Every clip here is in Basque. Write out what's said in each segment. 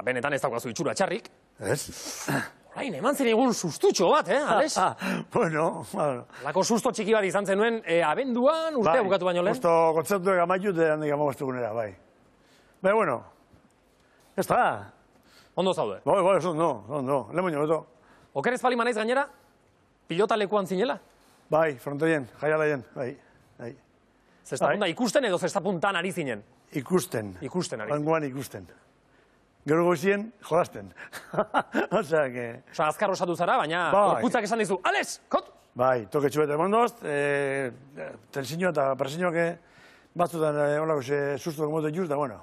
benetan ez daukazu itxura txarrik. Ez? Orain, eman zen egun sustutxo bat, Alex? Bueno. Lako susto txiki bat izan zenuen, abenduan, urtea bukatu baino lehen? Justo kontzertuek amaitu, eta handik amabastugunera, bai. Baina, bueno, ez da. Ondo zaude? Bai, ondo, lehen baino beto. Okerez bali manaiz gainera? Pilota lekuan zinela? Bai, frontoien, jaialaien, bai. Zestapunta ikusten edo zestapuntan ari zinen? Ikusten. Ikusten ari. Banguan ikusten. Gero goizien, jolasten. Osea, que... Osa, azkar osatu zara, baina gorputzak esan dizu, Alex, kot! Bai, toke txubete emandozt, tensiñoa eta presiñoak batzutan holako sustuak mote juz, da, bueno,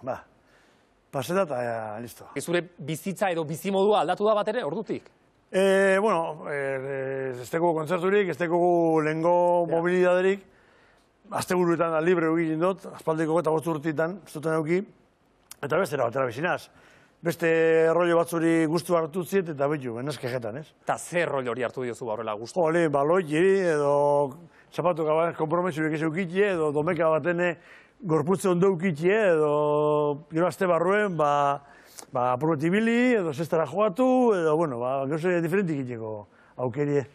paseta eta listo. Zure bizitza edo bizimodua aldatu da bat ere, ordutik? Bueno, ez teko kontzerturik, ez teko lehengo mobilidaderik, asteburuetan libre egin dut, aspaldiko eta 5 urteetan, ez duten euki, eta bestera batera bizinaz. Beste rollo batzuri guztu hartu ziet, eta betu, enazkejetan, ez? Eta zer rollo hori hartu diozu horrela guztu? Jole, baloi, edo zapatu gabanek kompromesurik ez eukitxe, edo domeka batene gorputze ondo eukitxe, edo gero azte barruen, apurretibili, edo zestara joatu, edo, bueno, gauze diferentik itxeko aukerie.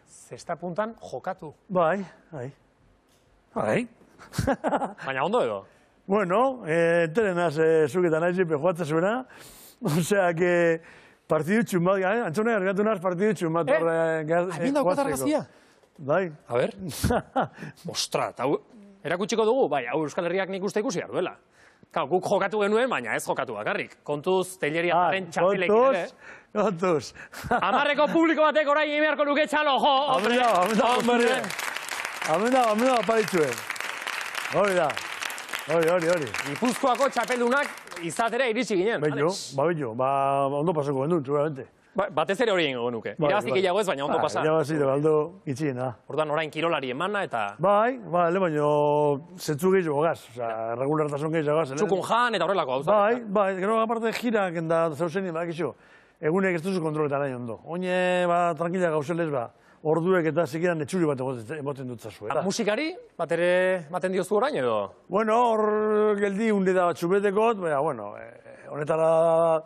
Zesta puntan jokatu? Bai. Baina ondo edo? Bueno, enterenaz zuketan aiz epe joatza zuena. Osea, que partidutxun bat, antzone gargatu naz partidutxun bat. Hain daukat argazia? Bai. A ber? Ostra, eta erakutsiko dugu? Bai, hau Euskal Herriak nik uste ikusi duela. Guk jokatu genuen, baina ez jokatu bakarrik. Kontuz, teileriaren txapelek ere. Kontuz. 10ko publiko batek orain egin beharko luke txalo, jo! Amenda, aparitzue. Hori da. Hori. Gipuzkoako txapeldunak izatera iritsi ginen, Alex. Bello, ondo pasako genuen, seguramente. Batez ere hori egingo genuke. Irabazik gehiago ez, baina ondo pasa. Irabazik, baldo, itxien, Orduan orain kirolari emana eta... Bai, le baino, zetzu gehiago gaz, regulartasun gehiago gaz. Txukun jan eta horrelako hau. Bai, gero aparte girak enda zauzenin, bakixo, egunek ez duzu kontroletan nahi ondo. Oine, tranquila gauzelez, orduek eta zikidan etxuri bat emoten dutzazu. Musikari, bat ere maten diozu orain edo? Bueno, hor geldi hunde da bat txubetekot, baina, bueno, honetara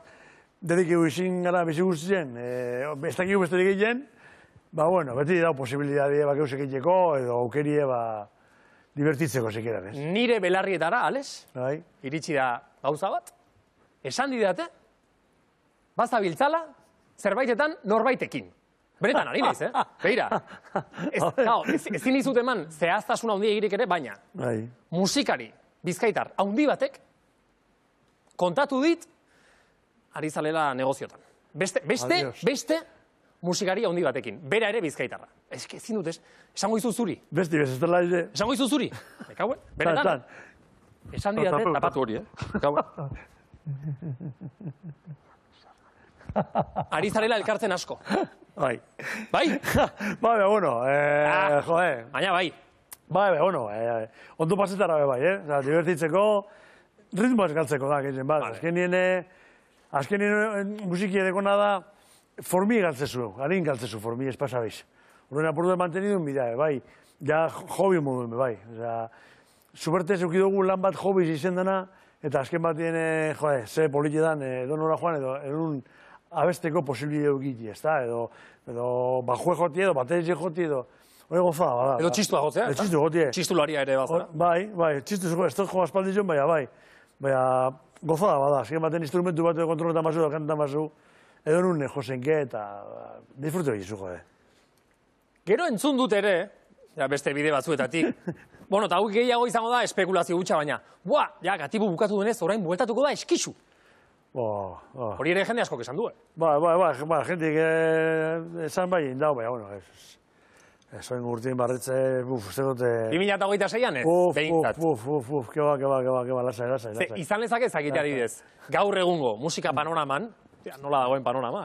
dedikigu izin gara bizi guztien, ez dakigu besterik egiten, bueno, beti dau posibilidade bakeusek egiteko, edo aukerie divertitzeko zikeran, ez? Nire belarrietara, Alex, Bai. iritsi da gauza bat, esan didate, bazabiltzala, zerbaitetan norbaitekin. Benetan, ari naiz, Beira. Ezin dizut eman zehaztasuna handi egirik ere, baina musikari, bizkaitar, handi batek, kontatu dit, ari zalela negoziotan. Beste musikari handi batekin. Bera ere bizkaitarra. Ezin dut, esango izu zuri. Besti, ez dela ide. Esango izu zuri. Benetan. Esan didate, tapatu hori, Ari zarela elkartzen asko. Bai. Bai? Bai, bueno, joe. Baina bai. Bai, bueno, ondo pasetara bai, divertitzeko, ritmo eskaltzeko da, gehien bat. Azkenien musiki edekona da, formi galtzezu, harin galtzezu formi, espasabiz. Horren apurdu mantenidun bida, bai. Ja, hobi moduen, bai. Zubertez eukidugu lan bat hobiz izen dena, eta azken batien, ze politxetan, donora joan, edo erun abesteko posibilide eukiti, ez da? Edo bajue joti, edo baterize joti, edo hori gozada, bada. Edo txistua jotzea, ez da? Txistu joti, txistularia ere bazara. Bai, txistu ez da jo aspaldizion, bai. Gozada, bada. Azken baten instrumentu bat edo kontroletan mazu, edo kantan mazu, edo nune josenke, eta disfrute hori zu, jode. Gero entzun dut ere, beste bide batzuetatik, bueno, eta hau gehiago izango da espekulazio gutxa, baina, gatibu bukatu denez, orain bueltatuko da eskizu. Hori ere jende askok esan du, jentik esan bai indau, bueno, Soin urtien barretze, uste dute... 2026an ez, behintzat. Keba, lasai. Izan lezak ezakitea didez, gaur egungo musika panoraman, nola dagoen panorama,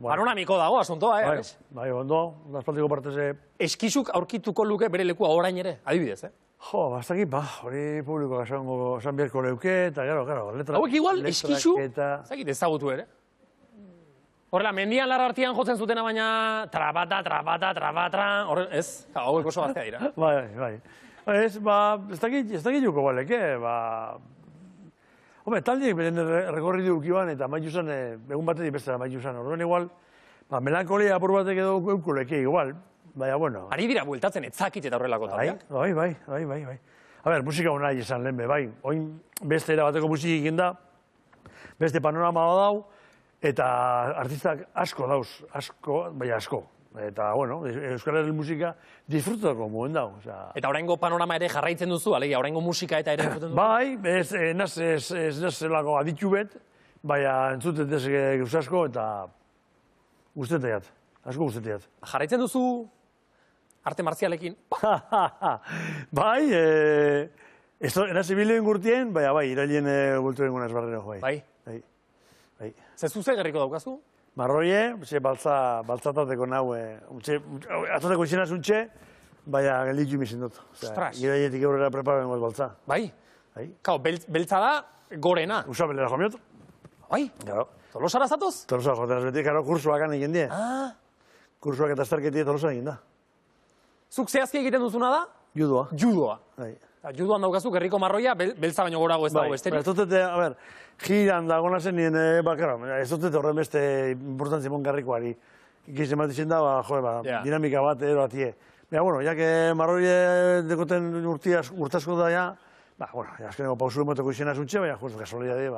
panoramiko dago asuntoa, Bai, ondo, aspaldiko parteze... Eskizuk aurkituko luke bere lekua orain ere, adibidez, bastakit, hori publikoak esan biherko leuke, eta gero, letra... Hauek igual, eskizu, ezakit ezagutu ere. Horrela, mendian lar artian jotzen zutena, baina trabata, ez? Hauek oso gaztea dira. Bai. Ez dakit juko baleke, Hombre, taldeek beren rekorridu ukiban eta amaitu zen, egun batetik bestera amaitu zen. Orduan igual, melankolia apur batek edo eukuleke igual, baina bueno. Ari dira bueltatzen etzakit eta horrelako taldeak. Bai. A ber, musika hona izan lehen be, bai. Oin beste erabateko musik egin da, beste panorama dau, eta artistak asko dauz, asko. Eta, bueno, Euskal Herri musika disfrutatuko muen dau. Eta oraingo panorama ere jarraitzen duzu, alegia, oraingo musika eta ere entzuten duzu? Bai, ez zelako aditu bet, baina entzutet ez gauz asko, eta guzteteat, asko guzteteat. Jarraitzen duzu arte marzialekin? Bai, eraz ibilen gurtien, baina bai, irailien bultu dengunaz barrero, bai. Bai. Ze zuze gerriko daukazu? Marroie, baltzatateko nau, atzateko izena zuntxe, baina gelditu imizin dut. Ostras! Iraietik eurera preparen goz baltza. Bai? Kau, beltza da gorena. Usabelera jomiot. Bai? Tolosara zatoz? Tolosara joteraz beti, karo, kursuak egin die. Kursuak eta estarketie tolosara egin da. Zuk zehazki egiten duzuna da? Judoa. Judoa. Bai. Judoan daukazu, gerriko marroia, beltza baino gorago ez dago besterik. Ez dut, a ber, giran dagona zen nien, ez dut horren beste importantzia mon garrikoari. Ikizen bat izin da, dinamika bat, atie. Baina, bueno, jak marroie dekoten urtasko da, ja, bueno, azkeneko pausu emoteko izena zuntxe, baina, justu, kasualidade,